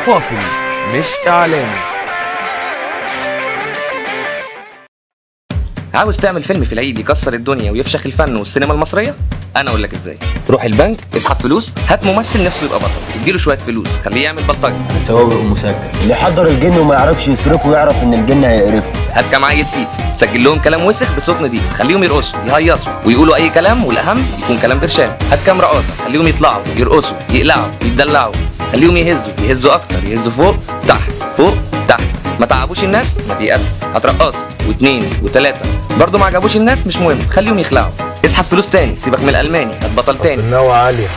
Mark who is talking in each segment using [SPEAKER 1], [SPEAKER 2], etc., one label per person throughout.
[SPEAKER 1] فاصل مش إعلان.
[SPEAKER 2] عاوز تعمل فيلم في العيد يكسر الدنيا ويفشخ الفن والسينما المصرية؟ انا اقول لك ازاي. روح البنك، اسحب فلوس، هات ممثل نفسه يبقى بطل، اديله شويه فلوس، خليه يعمل بلطجه.
[SPEAKER 3] سوابق ومسجل اللي حضر الجن وما يعرفش يصرفه يعرف ان الجن هيقرفه.
[SPEAKER 2] هات كام عيل سيس، سجل لهم كلام وسخ بصوت نضيف، خليهم يرقصوا يهيصوا ويقولوا اي كلام، والاهم يكون كلام برشام. هات كام رقاصه، خليهم يطلعوا يرقصوا يقلعوا يتدلعوا، خليهم يهزوا اكتر، يهزوا فوق تحت فوق تحت. ما تعبوش الناس، ما تيأس. هات رقاصه واثنين وثلاثه برضه ما عجبوش الناس، مش مهم، خليهم يخلعوا. اسحب فلوس تاني، سيبك من الالماني، هات بطل تاني.
[SPEAKER 1] النوى عالية.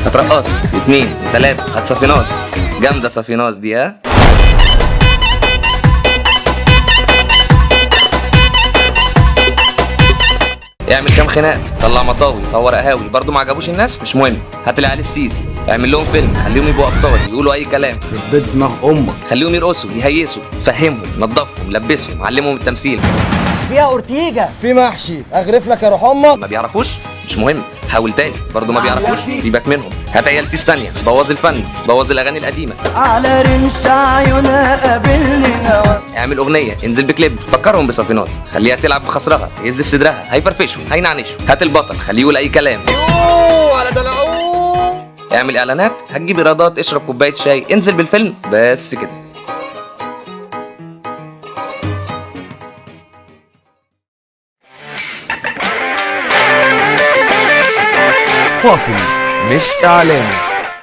[SPEAKER 2] هات رقاصه واثنين وثلاثه، هات صفينات جامده. صفينات دي ها. اعمل كام خناق، طلع مطاوي، صور قهاوي، برضه ما عجبوش الناس، مش مهم، هات العيال السيس، اعمل لهم فيلم، خليهم يبقوا ابطال، يقولوا اي كلام.
[SPEAKER 1] بيت دماغ امك.
[SPEAKER 2] خليهم يرقصوا يهيسوا، فهمهم، نظفهم، لبسهم، علمهم التمثيل.
[SPEAKER 4] فيها اورتيجا،
[SPEAKER 5] في محشي، اغرف لك يا روح امك.
[SPEAKER 2] ما بيعرفوش مش مهم، حاول تاني، برضه ما بيعرفوش، سيبك منهم. هات عيال سيس تانية، بوظ الفن، بوظ الاغاني القديمه.
[SPEAKER 4] على رمش عيونها قابلني هوا.
[SPEAKER 2] اعمل اغنيه، انزل بكليب، فكرهم بصفينات، خليها تلعب بخصرها، يهز في صدرها، هيفرفشوا هينعنشوا. هات البطل، خليه يقول اي كلام.
[SPEAKER 5] على دلعوه.
[SPEAKER 2] اعمل اعلانات، هتجيب ايرادات، اشرب كوبايه شاي، انزل بالفيلم، بس كده.
[SPEAKER 1] فاصل مش إعلان.